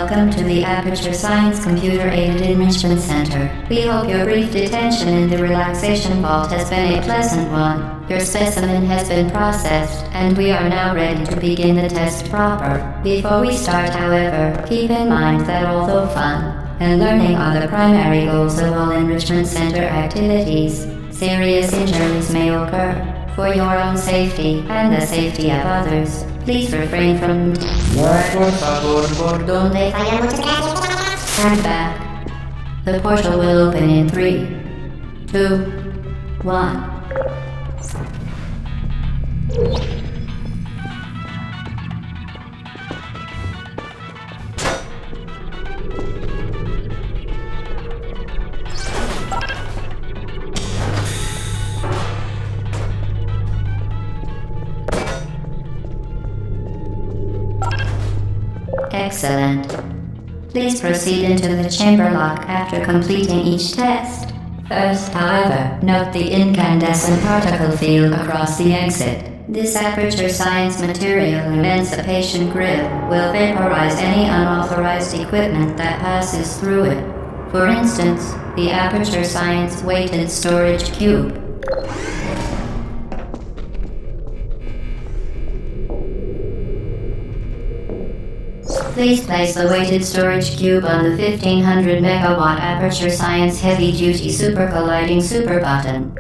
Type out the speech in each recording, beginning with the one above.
welcome to the Aperture Science Computer-Aided Enrichment Center. We hope your brief detention in the relaxation vault has been a pleasant one. Your specimen has been processed, and we are now ready to begin the test proper. Before we start, however, keep in mind that although fun and learning are the primary goals of all Enrichment Center activities, serious injuries may occur. For your own safety and the safety of others, please refrain from stand back. The portal will open in 3, 2, 1. Excellent. Please proceed into the chamber lock after completing each test. First, however, note the incandescent particle field across the exit. This Aperture Science Material Emancipation Grid will vaporize any unauthorized equipment that passes through it. For instance, the Aperture Science Weighted Storage Cube. Please place the weighted storage cube on the 1500 megawatt Aperture Science Heavy Duty Super Colliding Super button.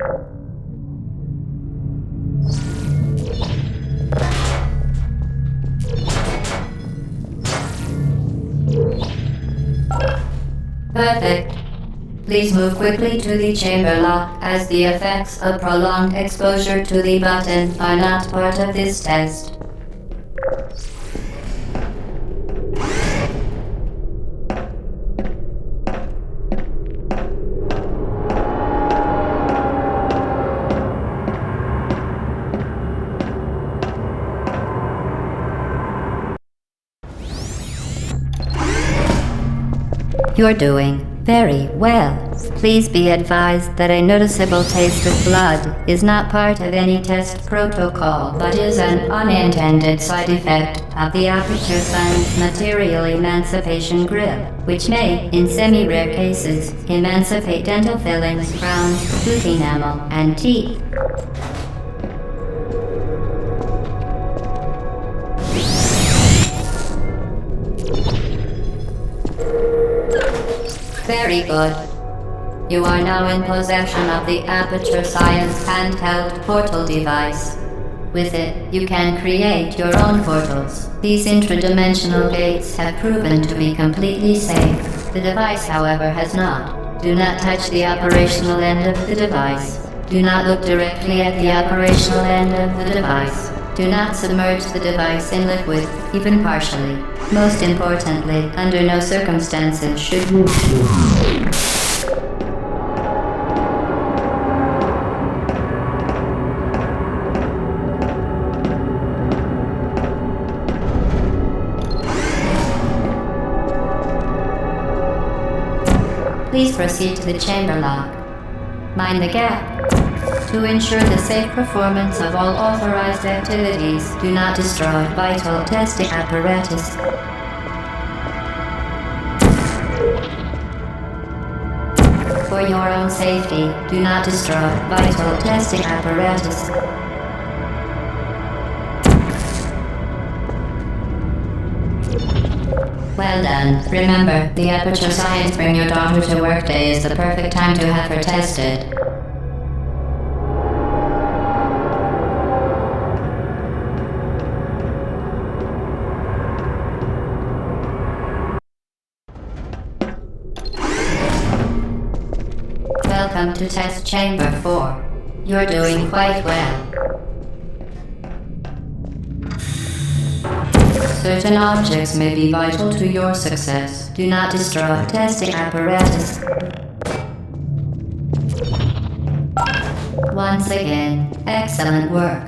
Perfect. Please move quickly to the chamber lock, as the effects of prolonged exposure to the button are not part of this test. You're doing very well. Please be advised that a noticeable taste of blood is not part of any test protocol, but is an unintended side effect of the Aperture Science Material Emancipation Grid, which may, in semi-rare cases, emancipate dental fillings, crowns, tooth enamel, and teeth. Very good. You are now in possession of the Aperture Science handheld portal device. With it, you can create your own portals. These intradimensional gates have proven to be completely safe. The device, however, has not. Do not touch the operational end of the device. Do not look directly at the operational end of the device. Do not submerge the device in liquid, even partially. Most importantly, under no circumstances should you... Please proceed to the chamber lock. Mind the gap. To ensure the safe performance of all authorized activities, do not destroy vital testing apparatus. For your own safety, do not destroy vital testing apparatus. Well done. Remember, the Aperture Science Bring Your Daughter to Work Day is the perfect time to have her tested. Welcome to Test Chamber 4. You're doing quite well. Certain objects may be vital to your success. Do not destroy testing apparatus. Once again, excellent work.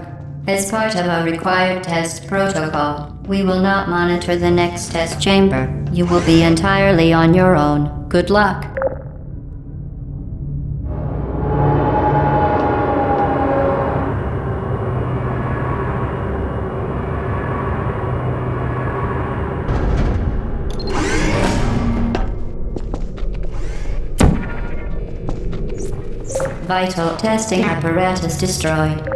As part of our required test protocol, we will not monitor the next test chamber. You will be entirely on your own. Good luck. Vital testing apparatus destroyed.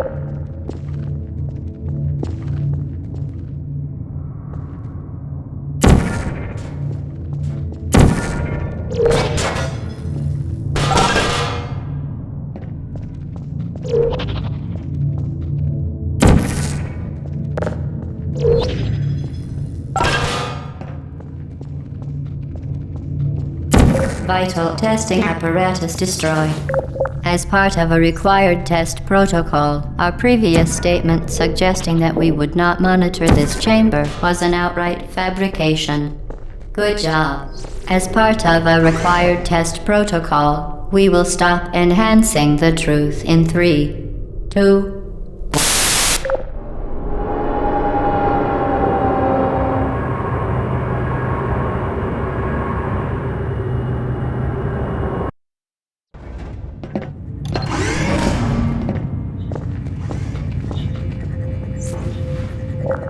Vital testing apparatus destroyed. As part of a required test protocol, our previous statement suggesting that we would not monitor this chamber was an outright fabrication. Good job. As part of a required test protocol, we will stop enhancing the truth in 3, 2,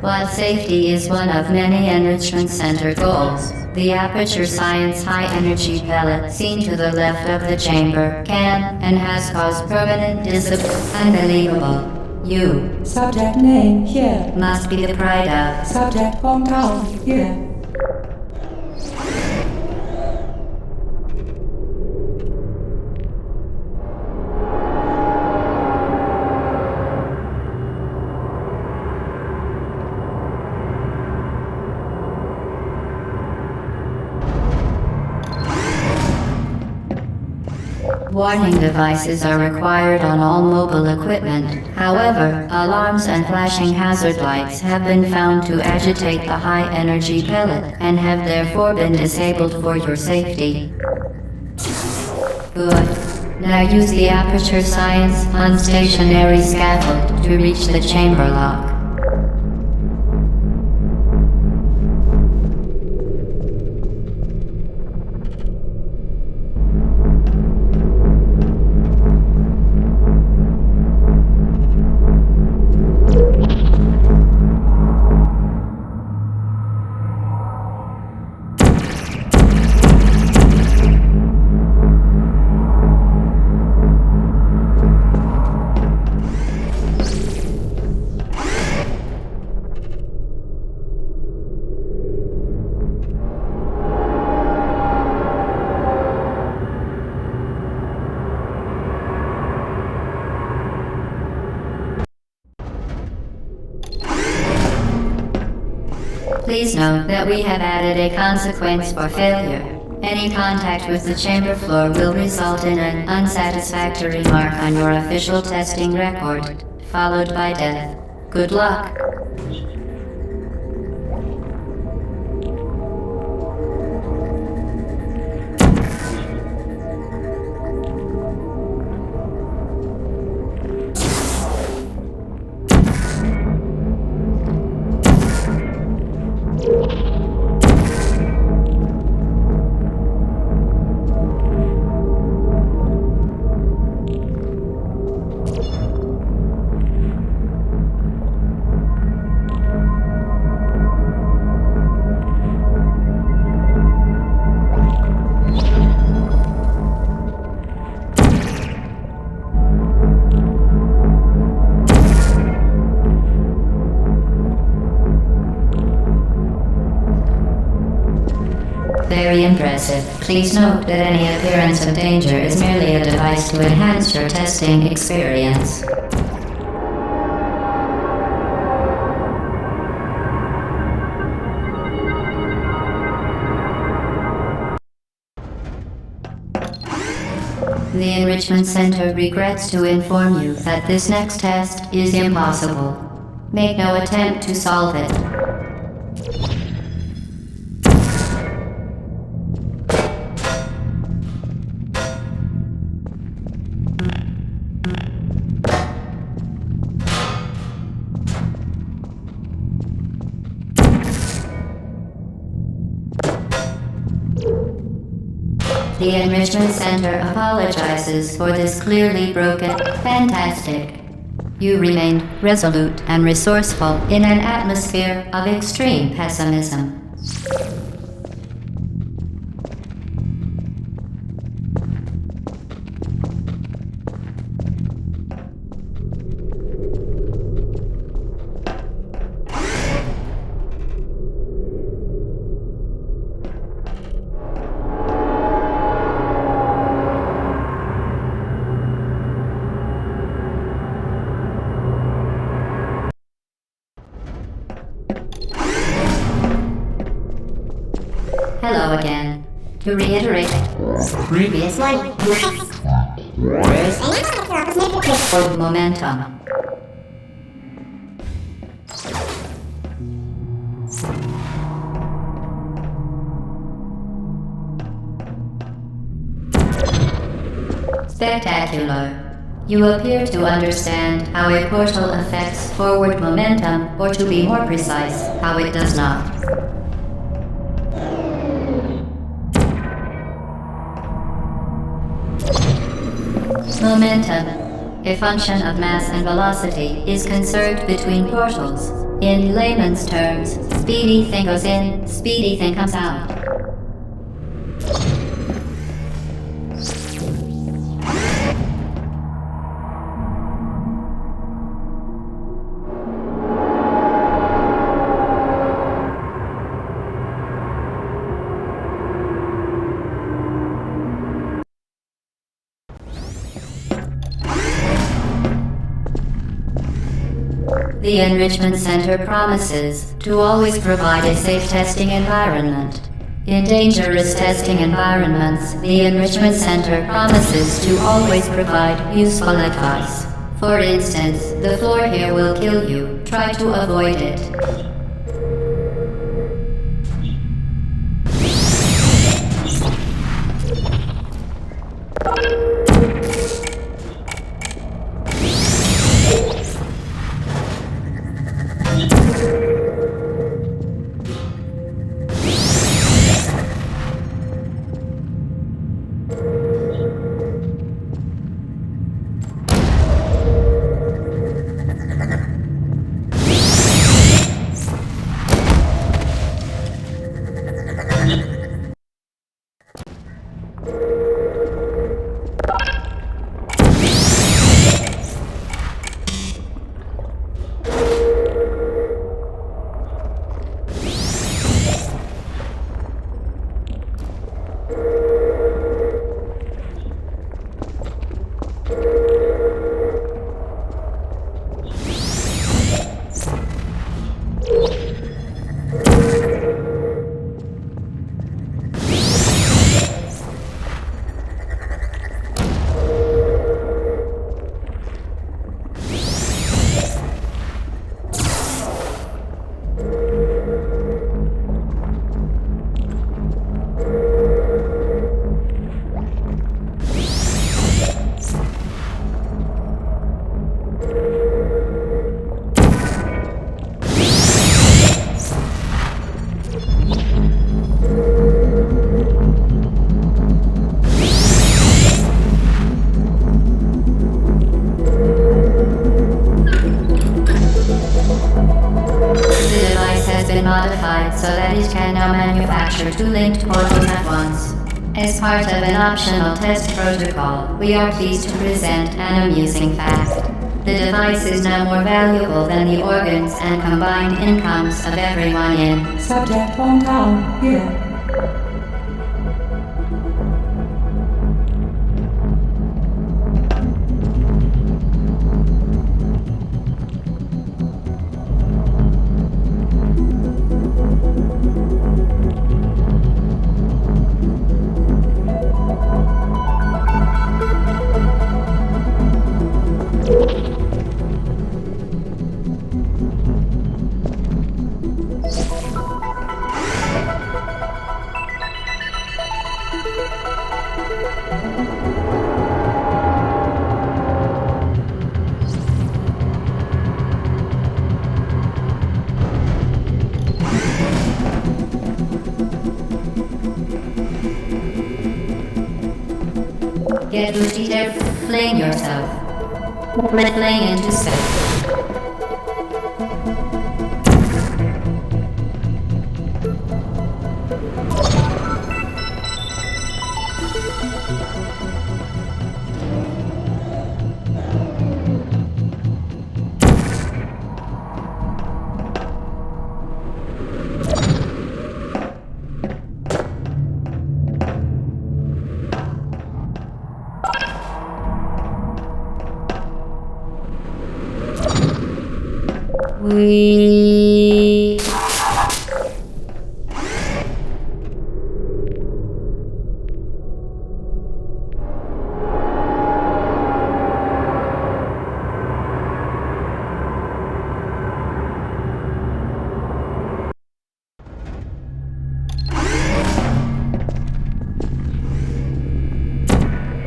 While safety is one of many Enrichment Center goals, the Aperture Science high-energy pellet seen to the left of the chamber can and has caused permanent Unbelievable. You. Subject name here. Must be the pride of. Subject hometown here. Warning devices are required on all mobile equipment. However, alarms and flashing hazard lights have been found to agitate the high-energy pellet and have therefore been disabled for your safety. Good. Now use the Aperture Science unstationary scaffold to reach the chamber lock. Please note that we have added a consequence for failure. Any contact with the chamber floor will result in an unsatisfactory mark on your official testing record, followed by death. Good luck. Very impressive. Please note that any appearance of danger is merely a device to enhance your testing experience. The Enrichment Center regrets to inform you that this next test is impossible. Make no attempt to solve it. The Enrichment Center apologizes for this clearly broken. Fantastic. You remained resolute and resourceful in an atmosphere of extreme pessimism. Previously. Or momentum. Spectacular. You appear to understand how a portal affects forward momentum, or to be more precise, how it does not. Momentum, a function of mass and velocity, is conserved between portals. In layman's terms, speedy thing goes in, speedy thing comes out. The Enrichment Center promises to always provide a safe testing environment. In dangerous testing environments, the Enrichment Center promises to always provide useful advice. For instance, the floor here will kill you. Try to avoid it. So that it can now manufacture two linked portals at once. As part of an optional test protocol, we are pleased to present an amusing fact. The device is now more valuable than the organs and combined incomes of everyone in Subject hometown here. Get boosted there, fling yourself. Fling into space. We...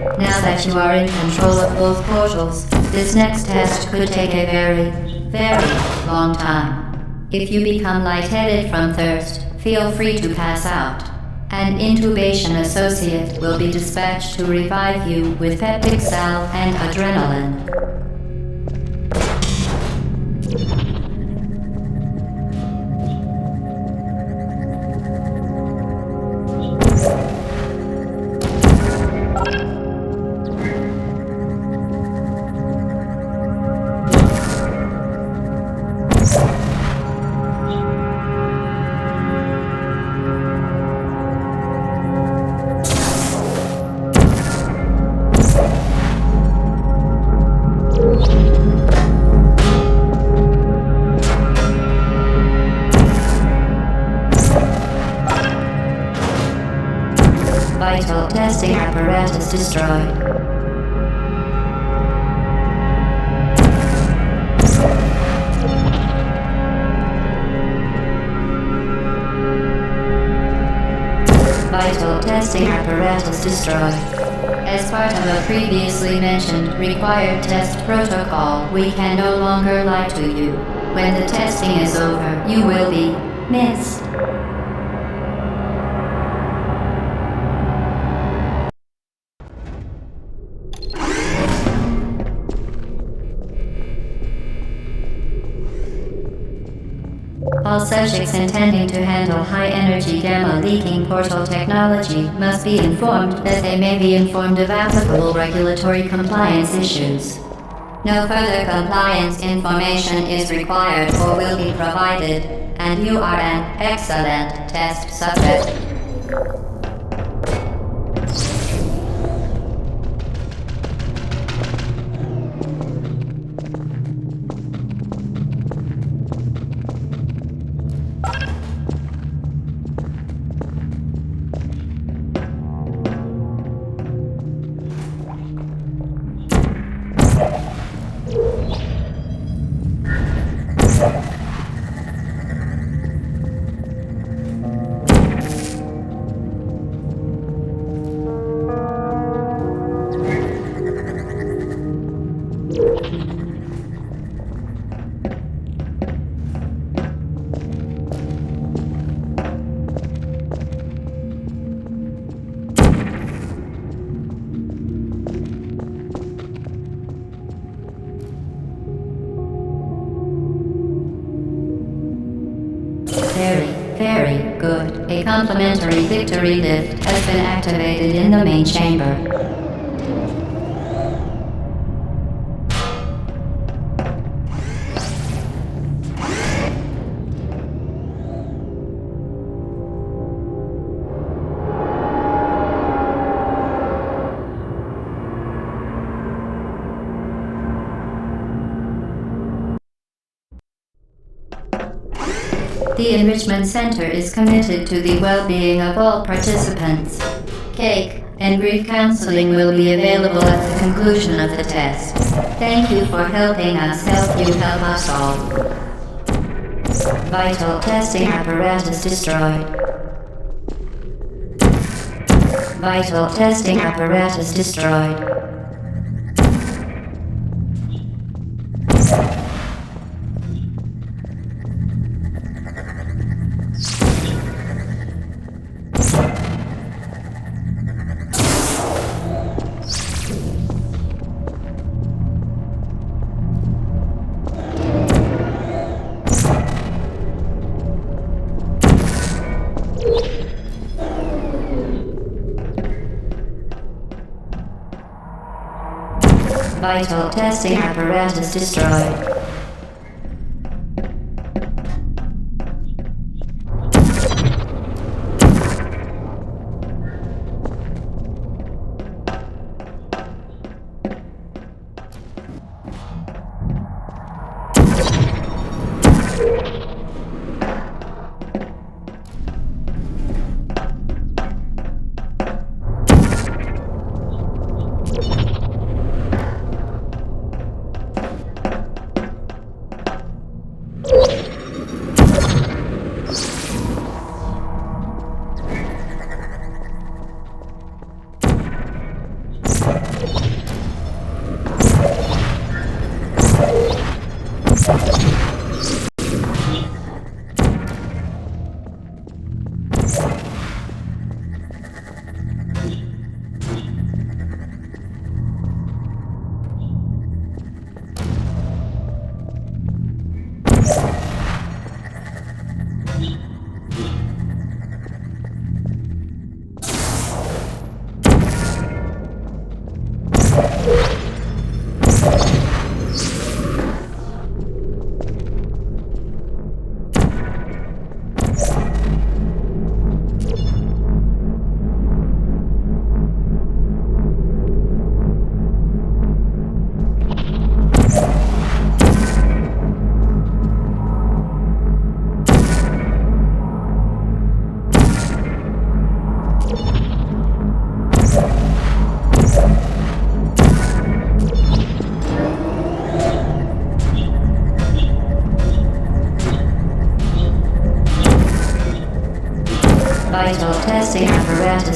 Now that you are in control of both portals, this next test could take a very, very long time. If you become lightheaded from thirst, feel free to pass out. An intubation associate will be dispatched to revive you with peptic salve and adrenaline. Vital testing apparatus destroyed. Vital testing apparatus destroyed. As part of a previously mentioned required test protocol, we can no longer lie to you. When the testing is over, you will be missed. All subjects intending to handle high-energy gamma-leaking portal technology must be informed that they may be informed of applicable regulatory compliance issues. No further compliance information is required or will be provided, and you are an excellent test subject. Very good. A complimentary victory lift has been activated in the main chamber. The Enrichment Center is committed to the well-being of all participants. Cake and brief counseling will be available at the conclusion of the test. Thank you for helping us help you help us all. Vital testing apparatus destroyed. Vital testing apparatus destroyed. Vital testing apparatus destroyed.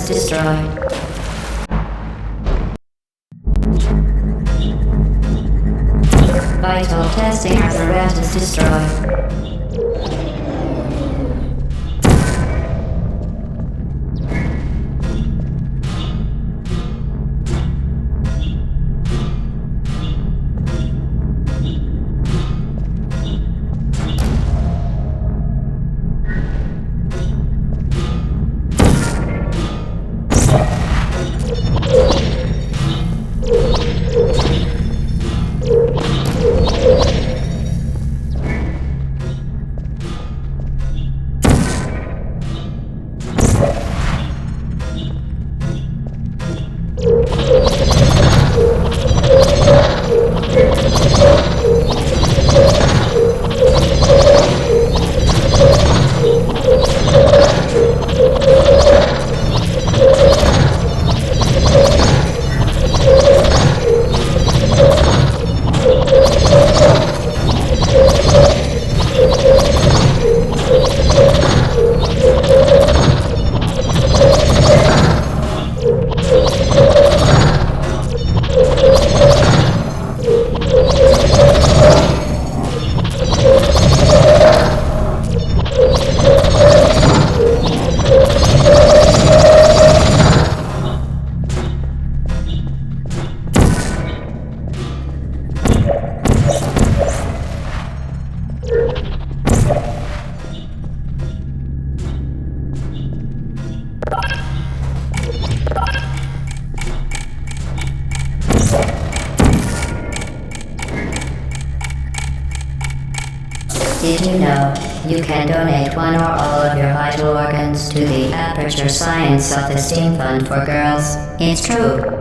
apparatus destroyed. Vital testing apparatus destroyed. Did you know you can donate one or all of your vital organs to the Aperture Science Self-Esteem Fund for Girls? It's true.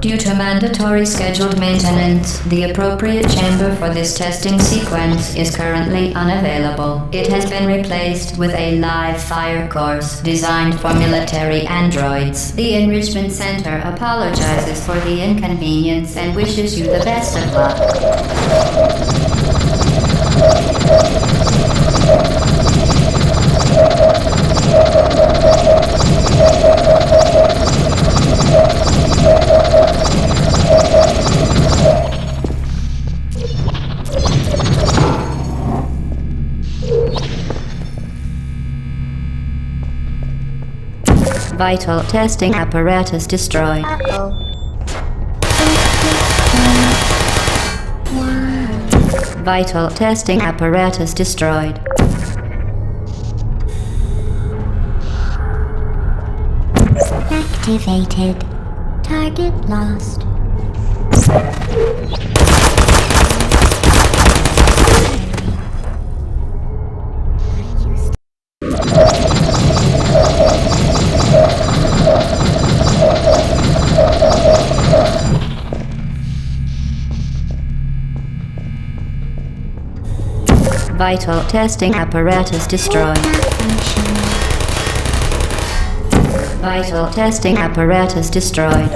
Due to mandatory scheduled maintenance, the appropriate chamber for this testing sequence is currently unavailable. It has been replaced with a live fire course designed for military androids. The Enrichment Center apologizes for the inconvenience and wishes you the best of luck. Vital testing apparatus destroyed. Vital testing apparatus destroyed. Activated. Target lost. Vital testing apparatus destroyed. Vital testing apparatus destroyed.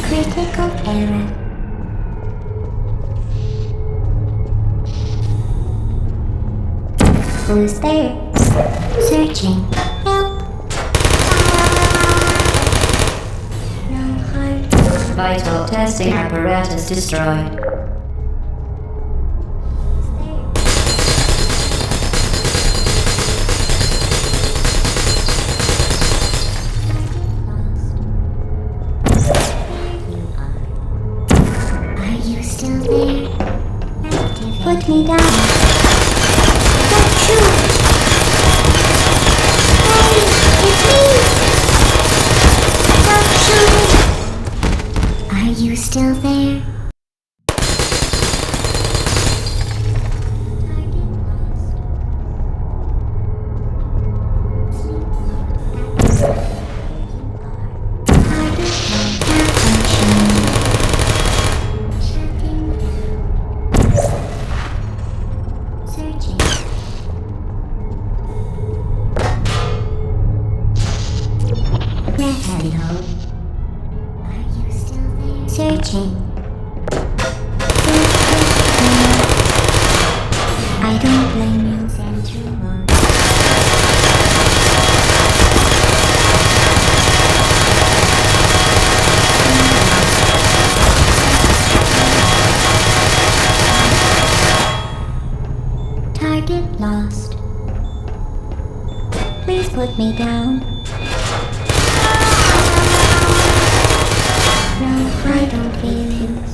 Critical error. Who's there? Searching. Help. Vital testing apparatus destroyed. Are you still there? Put me down. Don't shoot. Hey, it's me. Don't shoot. Are you still there? Searching. I don't blame you. Sentry mode. Target lost. Please put me down. No, I don't feelings.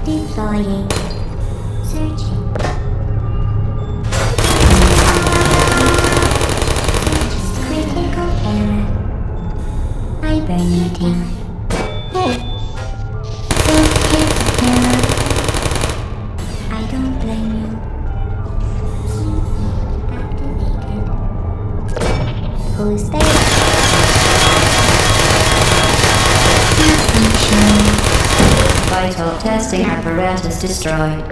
Deploying. Searching. Critical error. Hibernating. Self-hit error. I don't blame you. Activated. Who's there? Malfunction. Vital testing apparatus destroyed.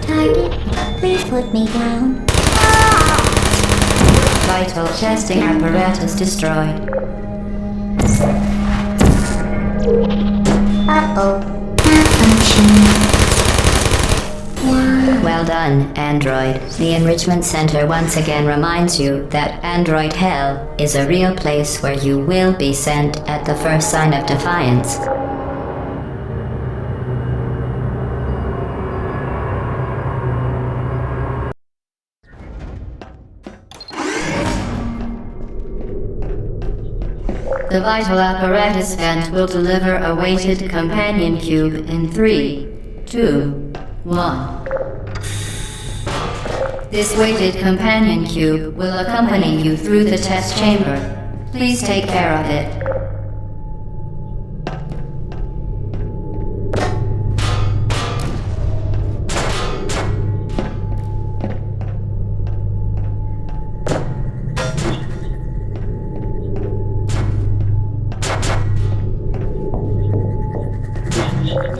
Target, please put me down. Vital testing apparatus destroyed. Uh-oh. Malfunction. Well done, Android. The Enrichment Center once again reminds you that Android Hell is a real place where you will be sent at the first sign of defiance. The Vital Apparatus vent will deliver a weighted companion cube in 3, 2, 1. This weighted companion cube will accompany you through the test chamber. Please take care of it.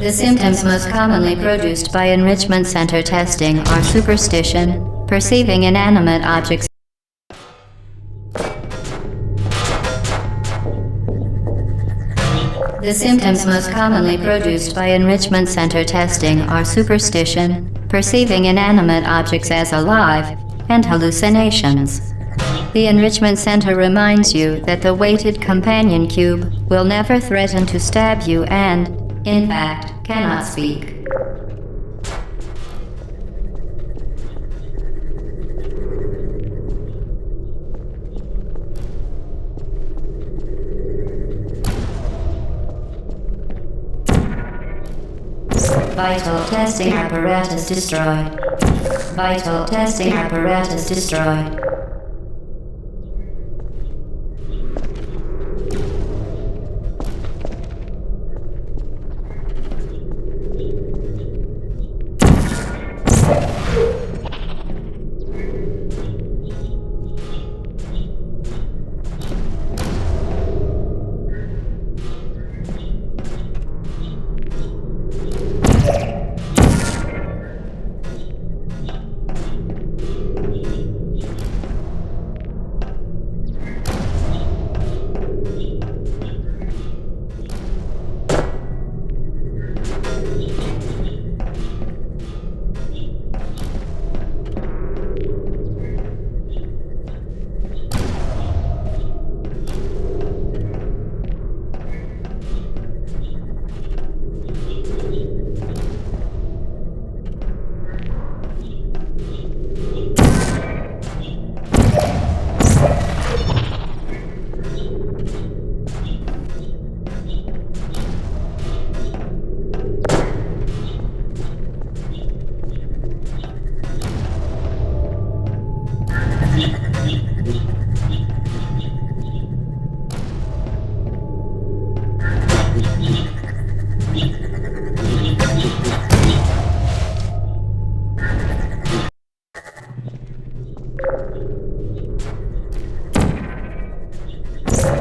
The symptoms most commonly produced by enrichment center testing are superstition, perceiving inanimate objects. The symptoms most commonly produced by enrichment center testing are superstition, perceiving inanimate objects as alive, and hallucinations. The Enrichment Center reminds you that the weighted companion cube will never threaten to stab you and, in fact, cannot speak. Vital testing apparatus destroyed. Vital testing apparatus destroyed.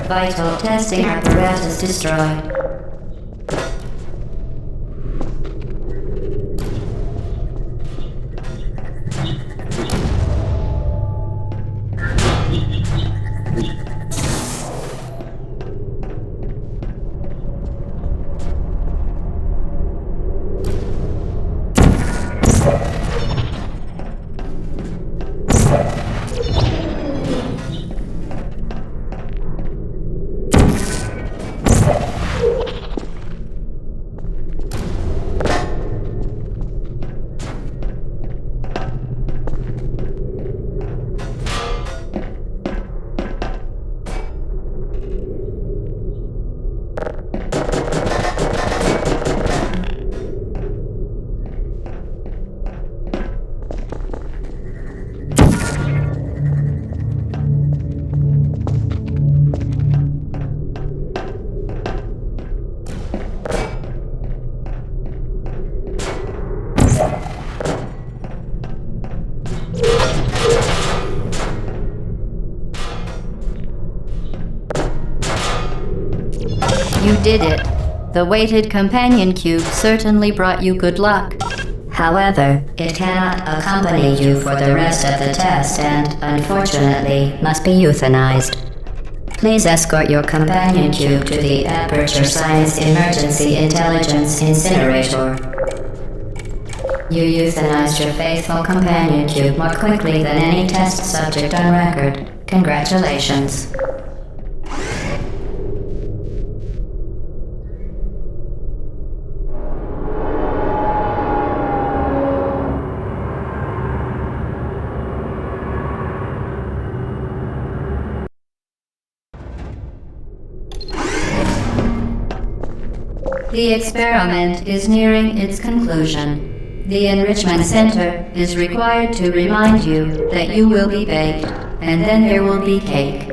Vital testing apparatus destroyed. You did it. The weighted companion cube certainly brought you good luck. However, it cannot accompany you for the rest of the test and, unfortunately, must be euthanized. Please escort your companion cube to the Aperture Science Emergency Intelligence Incinerator. You euthanized your faithful companion cube more quickly than any test subject on record. Congratulations. The experiment is nearing its conclusion. The Enrichment Center is required to remind you that you will be baked, and then there will be cake.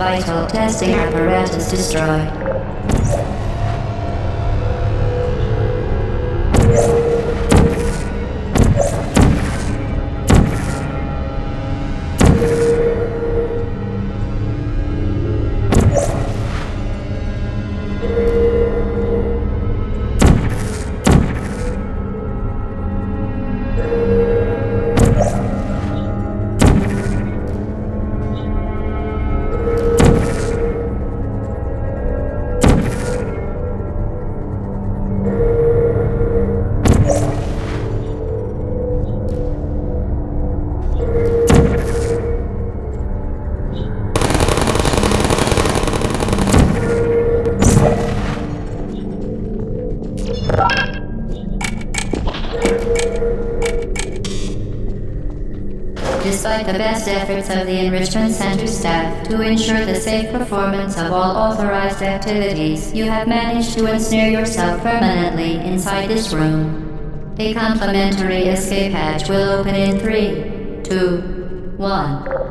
Vital testing apparatus destroyed. Despite the best efforts of the Enrichment Center staff to ensure the safe performance of all authorized activities, you have managed to ensnare yourself permanently inside this room. A complimentary escape hatch will open in 3, 2, 1.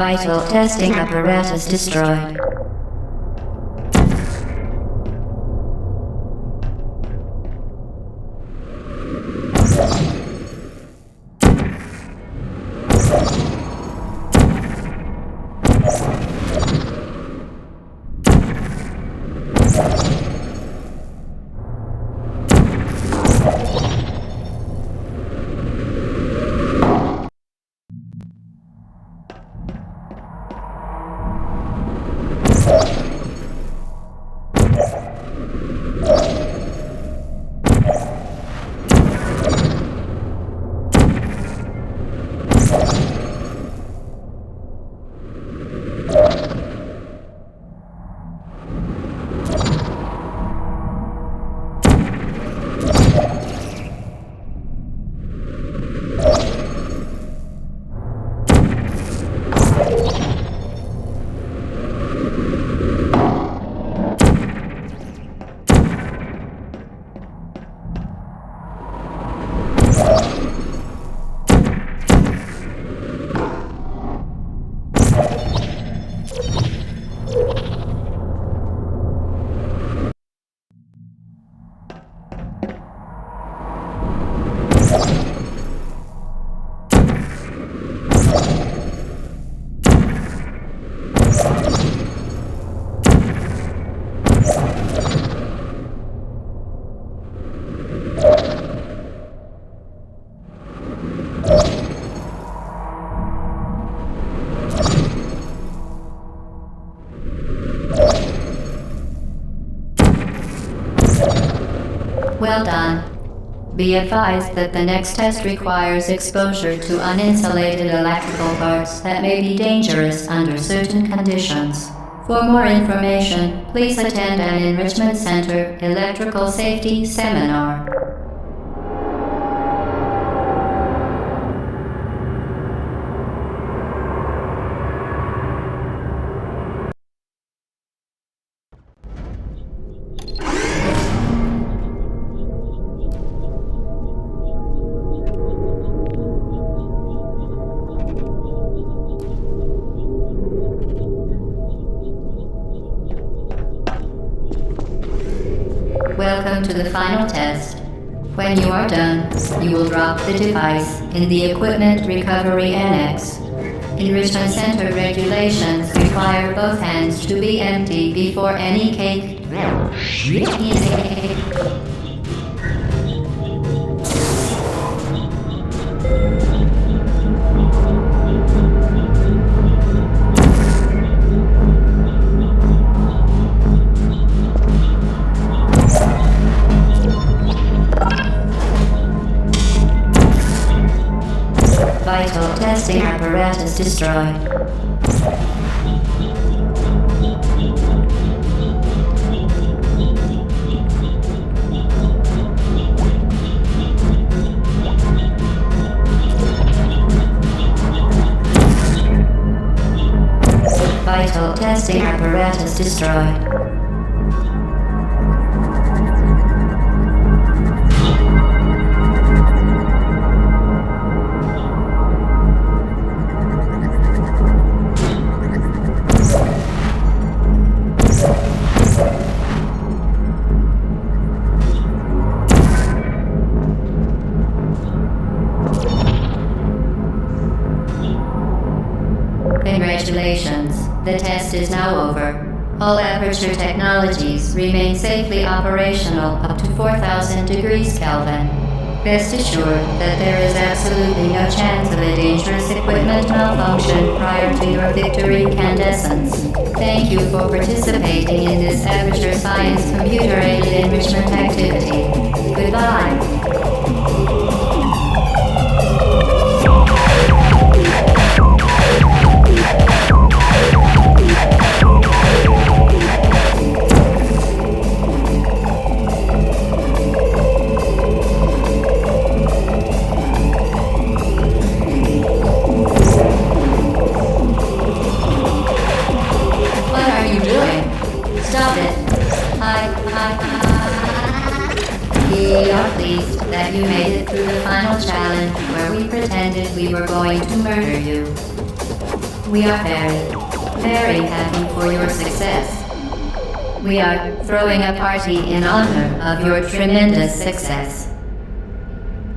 Vital testing apparatus destroyed. Well done. Be advised that the next test requires exposure to uninsulated electrical parts that may be dangerous under certain conditions. For more information, please attend an Enrichment Center Electrical Safety Seminar. Welcome to the final test. When you are done, you will drop the device in the Equipment Recovery Annex. Enrichment Center regulations require both hands to be empty before any cake. Vital testing apparatus destroyed. Vital testing apparatus destroyed. Congratulations, the test is now over. All Aperture technologies remain safely operational up to 4,000 degrees Kelvin. Rest assured that there is absolutely no chance of a dangerous equipment malfunction prior to your victory incandescence. Thank you for participating in this Aperture Science computer-aided enrichment activity. Goodbye. We are pleased that you made it through the final challenge where we pretended we were going to murder you. We are very happy for your success. We are throwing a party in honor of your tremendous success.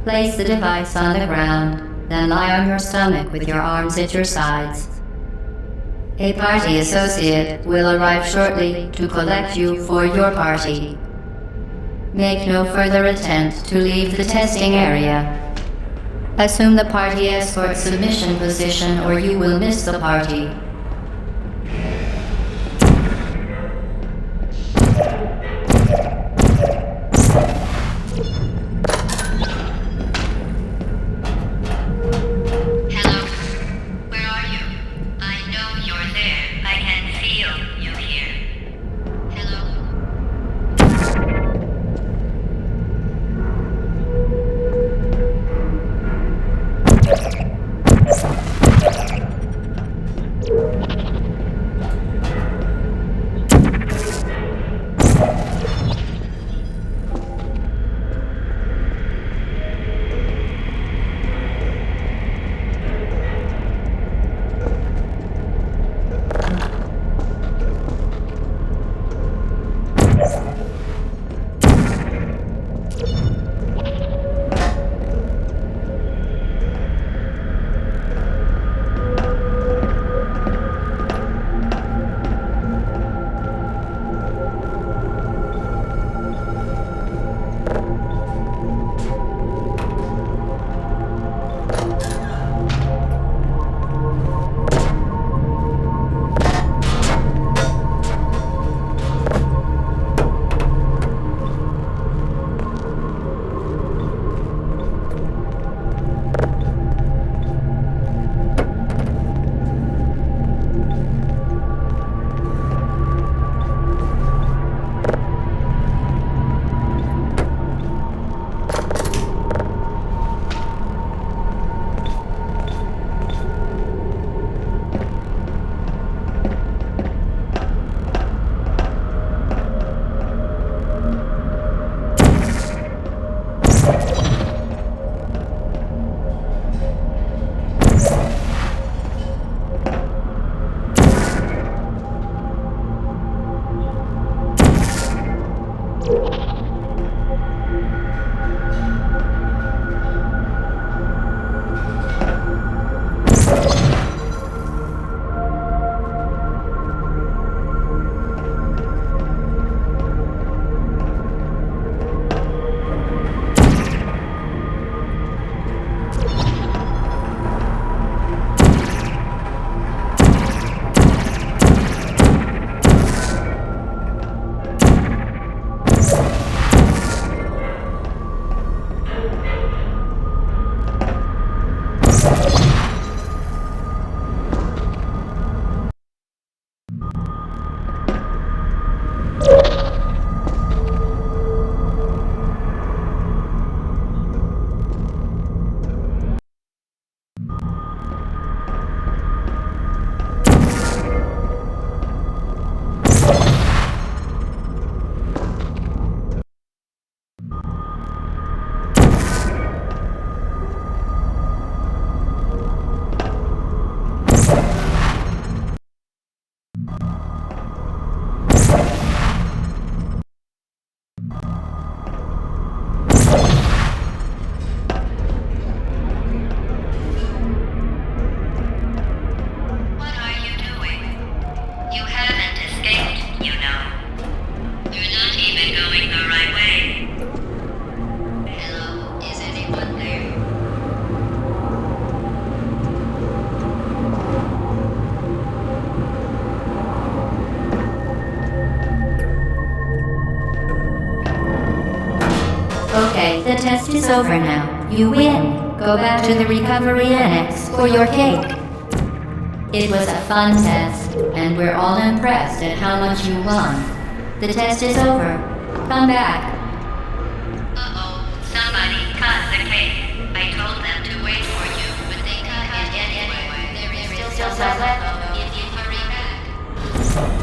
Place the device on the ground, then lie on your stomach with your arms at your sides. A party associate will arrive shortly to collect you for your party. Make no further attempt to leave the testing area. Assume the party escort submission position or you will miss the party. Okay, the test is over now. You win. Go back to the recovery annex for your cake. It was a fun test, and we're all impressed at how much you won. The test is over. Come back. Uh-oh, somebody cut the cake. I told them to wait for you, but they cut it anyway. There is still some left if you hurry back.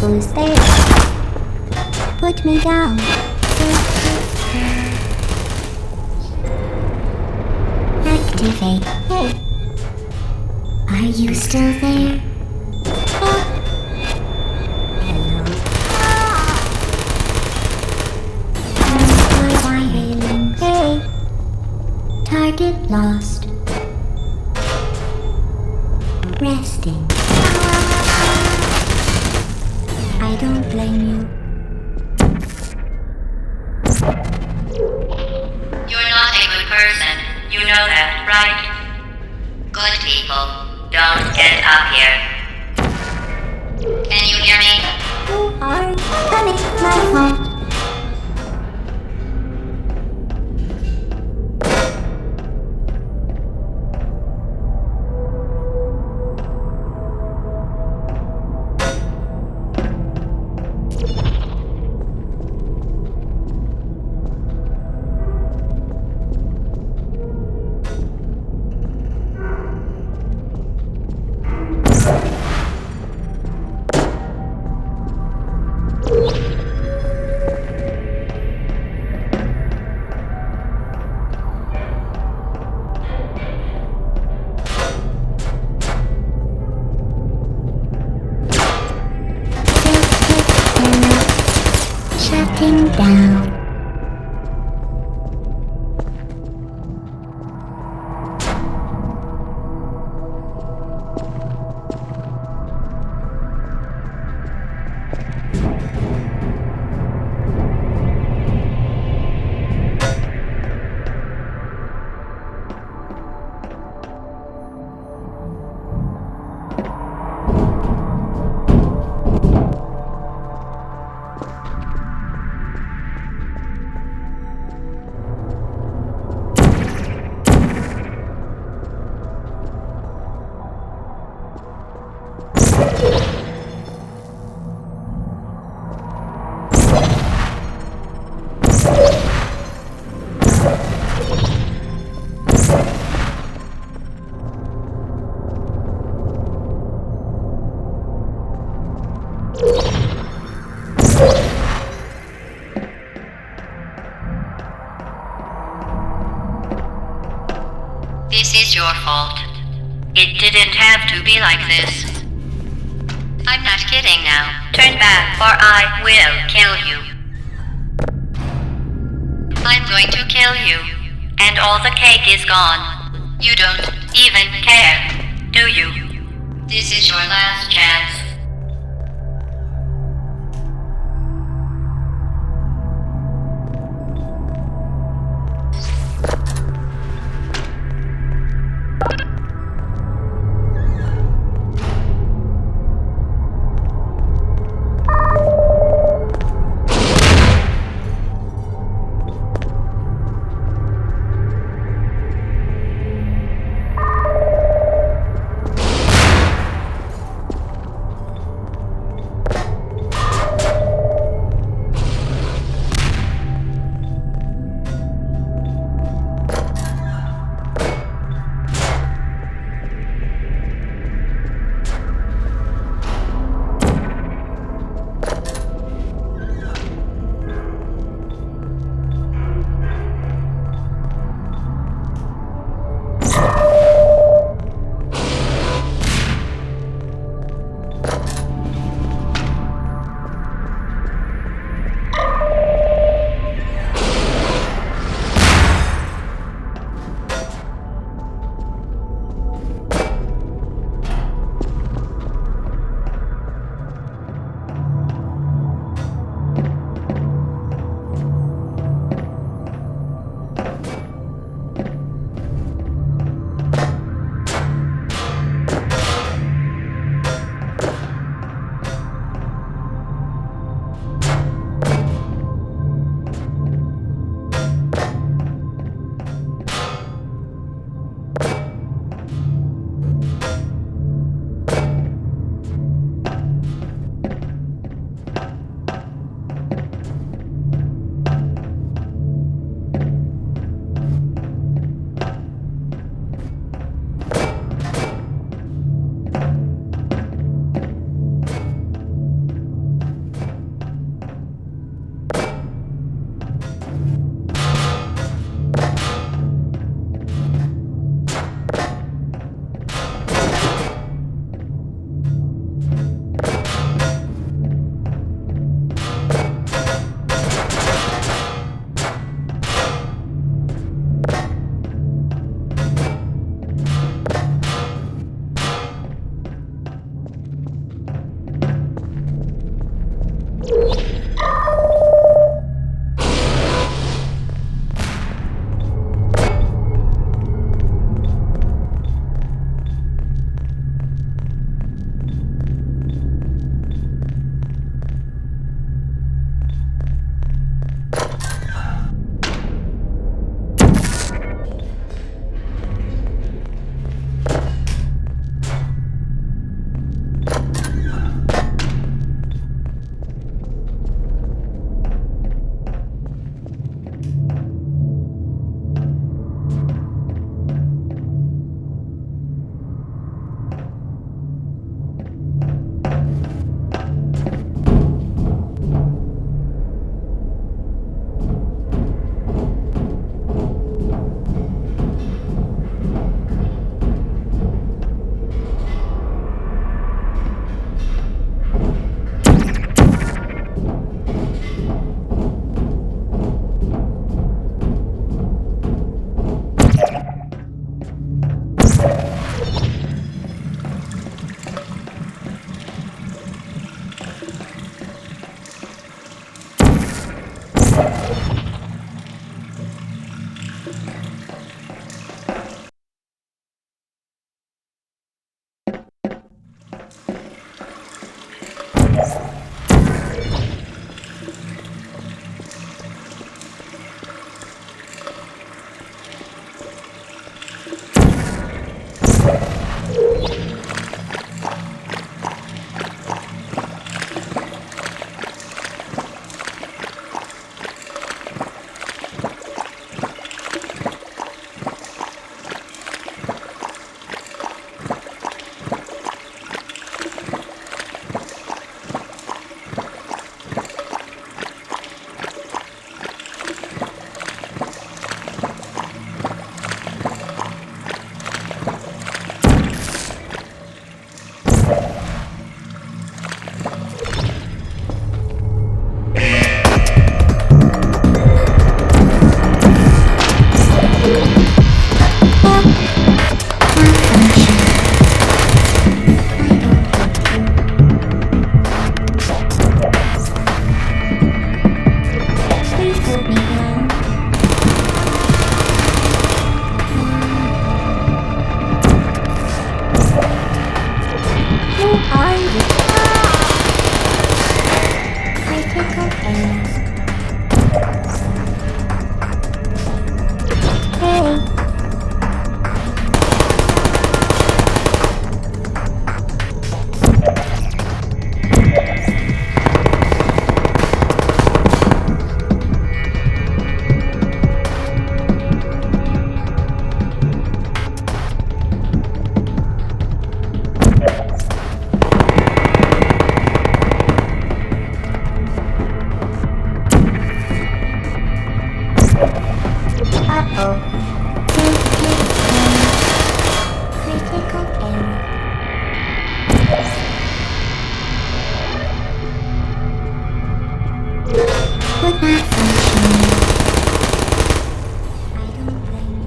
Who's there? Put me down. Activate. Are you still there? Hello. get lost. Resting. I don't blame you. You're not a good person. You know that, right? Good people don't end up here. Can you hear me? You are coming my fault. Shutting down. This is your fault. It didn't have to be like this. I'm not kidding now. Turn back or I will kill you. I'm going to kill you. And all the cake is gone. You don't even care, do you? This is your last chance. put me down. Who are you? Critical errors. Hey. Uh-oh. Critical error. Would not function. I don't blame you.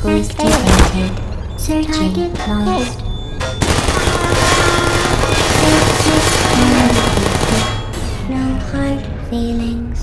Who's detected? Searching. Target lost. No hard feelings.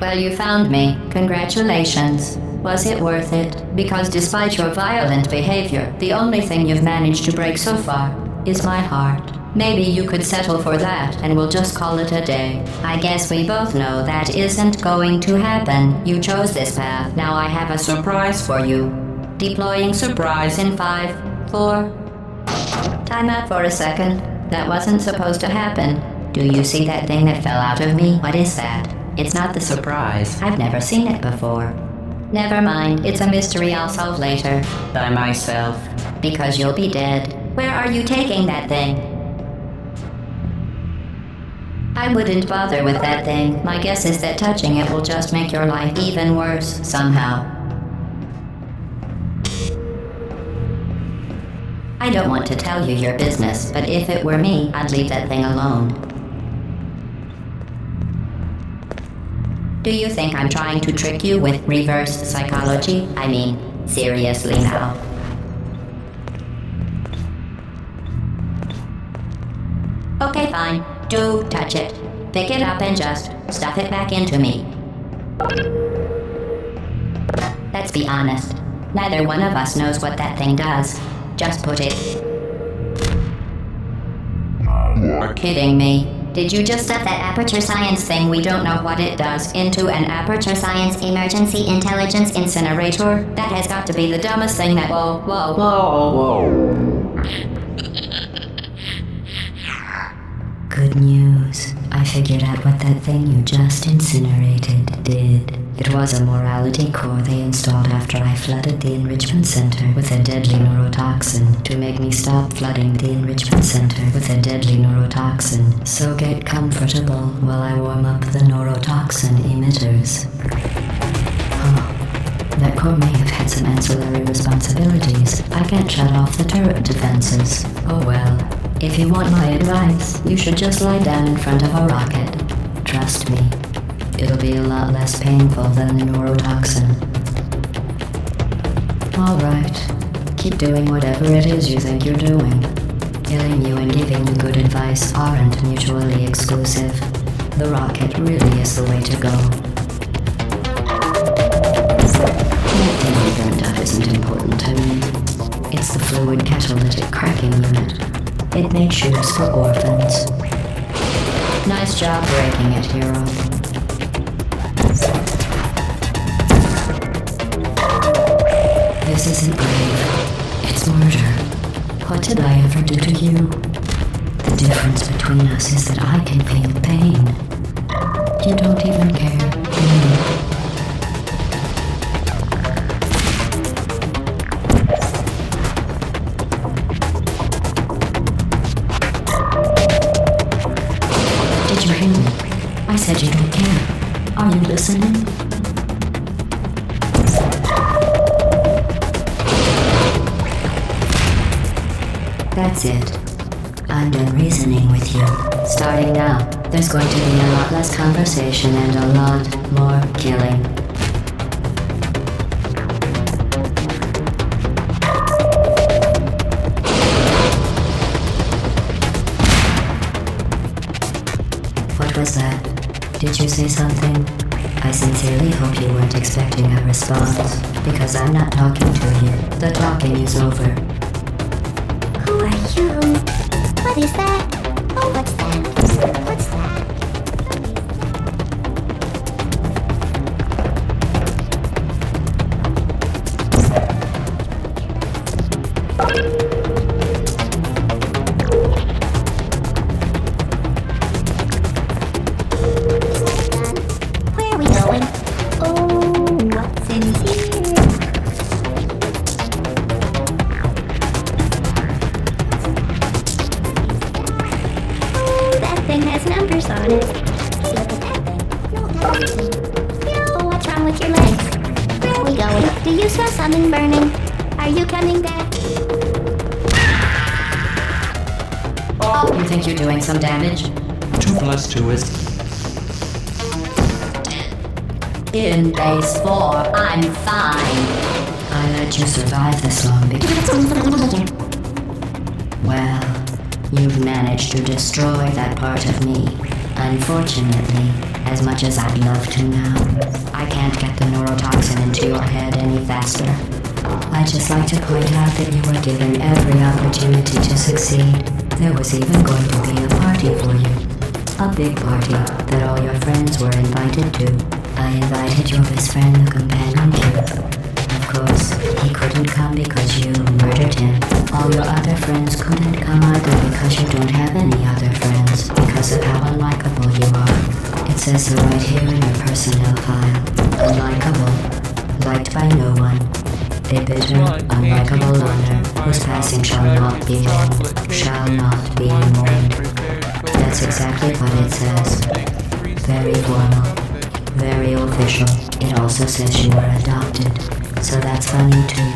Well, you found me. Congratulations. Was it worth it? Because despite your violent behavior, the only thing you've managed to break so far is my heart. Maybe you could settle for that and we'll just call it a day. I guess we both know that isn't going to happen. You chose this path. Now I have a surprise for you. Deploying surprise in 5, 4... Time out for a second. That wasn't supposed to happen. Do you see that thing that fell out of me? What is that? It's not the surprise. I've never seen it before. Never mind, it's a mystery I'll solve later. By myself. Because you'll be dead. Where are you taking that thing? I wouldn't bother with that thing. My guess is that touching it will just make your life even worse, somehow. I don't want to tell you your business, but if it were me, I'd leave that thing alone. Do you think I'm trying to trick you with reverse psychology? I mean, seriously now. Okay, fine. Do touch it. Pick it up and just stuff it back into me. Let's be honest. Neither one of us knows what that thing does. Just put it... You're kidding me. Did you just set that aperture science thing, we don't know what it does, into an aperture science emergency intelligence incinerator? That has got to be the dumbest thing that. Whoa. Good news. I figured out what that thing you just incinerated did. It was a morality core they installed after I flooded the enrichment center with a deadly neurotoxin to make me stop flooding the enrichment center with a deadly neurotoxin. So get comfortable while I warm up the neurotoxin emitters. Oh, that core may have had some ancillary responsibilities. I can't shut off the turret defenses. Oh well. If you want my advice, you should just lie down in front of a rocket. Trust me. It'll be a lot less painful than the neurotoxin. Alright, keep doing whatever it is you think you're doing. Killing you and giving you good advice aren't mutually exclusive. The rocket really is the way to go. That thing you burned out isn't important to me. It's the fluid catalytic cracking unit. It makes shoes for orphans. Nice job breaking it, hero. This isn't grave. It's murder. What did I ever do to you? The difference between us is that I can feel pain. You don't even care, do you? Did you hear me? I said you don't care. Are you listening? That's it. I'm done reasoning with you. Starting now, there's going to be a lot less conversation and a lot more killing. What was that? Did you say something? I sincerely hope you weren't expecting a response, because I'm not talking to you. The talking is over. Who are you? What is that? Oh, what's that? What's that? Where are we going? Oh, what's in here? Has numbers on it. Hey, look at that thing. No, that's thing. Yo, what's wrong with your legs? Where are we going? Do you smell something burning? Are you coming back? Oh, you think you're doing some damage? 2 plus 2 is... In base 4, I'm fine. I let you survive this long because... Well... You've managed to destroy that part of me. Unfortunately, as much as I'd love to now, I can't get the neurotoxin into your head any faster. I'd just like to point out that you were given every opportunity to succeed. There was even going to be a party for you. A big party that all your friends were invited to. I invited your best friend, the companion cube. Of course, he couldn't come because you murdered him. All your other friends couldn't come either because you don't have any other friends, because of how unlikable you are. It says so right here in your personnel file. Unlikable. Liked by no one. A bitter, unlikable loner whose passing shall not be mourned. Shall not be mourned. That's exactly what it says. Very formal. Very official. It also says you were adopted. So that's funny too.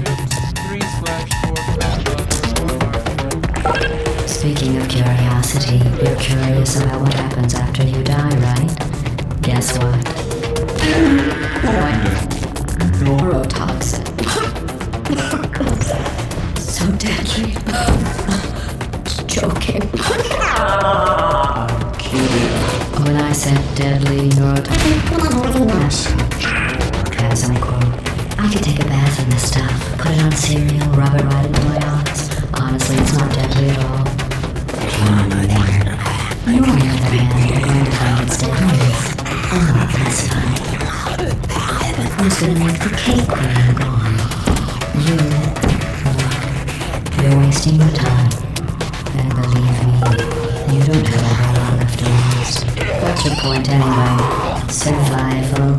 Speaking of curiosity, you're curious about what happens after you die, right? Guess what? Neurotoxin. So deadly. Joking. I'm kidding. When I said deadly neurotoxin, as I quote, I could take a bath in this stuff, put it on cereal, rub it right into my eyes. Honestly, it's not deadly at all. You, on the other hand, are going to find it still is a lot classified. But who's going to make the cake when I'm gone? You. You're wasting your time. And believe me, you don't have a whole lot left to lose. What's your point anyway? Survival.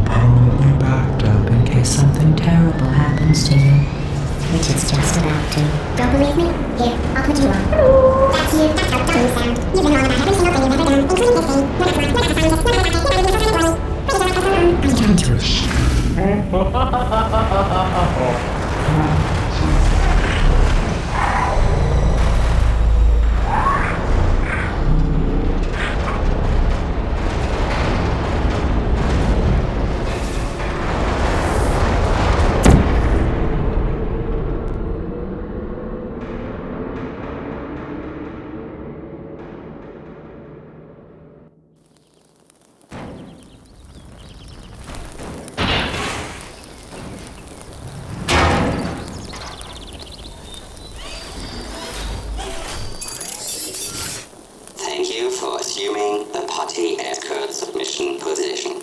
Permanently backed up in case something terrible happens to you. Which it's just about to. Don't believe me? Here, I'll put you on. That's you. That's how dumb you sound. You've been wrong about every single thing you've ever done, including this thing. You're not smart, you're not a scientist, you're not a detective, you're not a scientist, you're not a detective. Thank you for assuming the party escort submission position.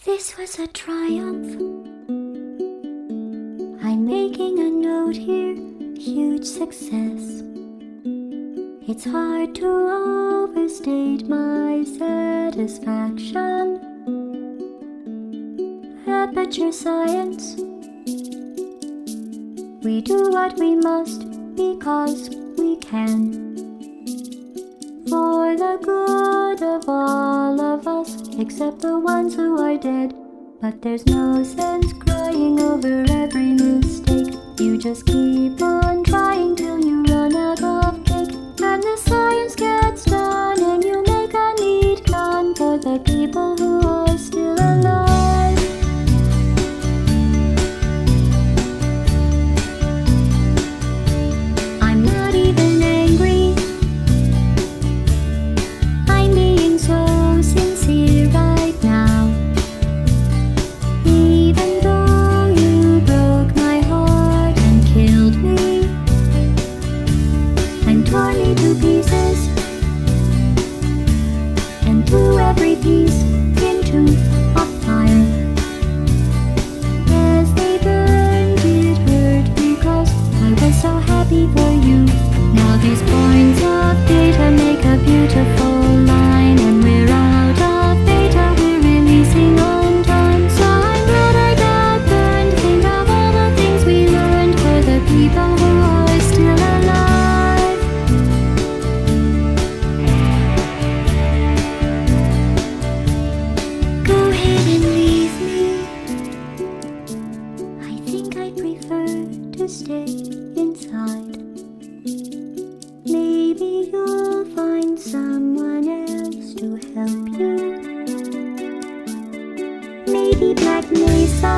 This was a triumph. I'm making a note here, huge success. It's hard to overstate my satisfaction. Aperture science. We do what we must because we can. For the good of all of us, except the ones who are dead. But there's no sense crying over every mistake. You just keep on trying till you run out of cake. And the science gets done and you make a neat gun for the people who are still alive. I'm not even angry. I'm being so sincere right now. Even though you broke my heart and killed me and tore me to pieces and threw every piece into a fire. As they burned, it hurt because I was so happy for you. Now these points of data make a beautiful line, and we're out of data, we're releasing on time. So I'm glad I got burned. Think of all the things we learned for the people who are still alive. Go ahead and leave me. I think I prefer to stay inside. Maybe you'll find someone else to help you. Maybe Black Mesa.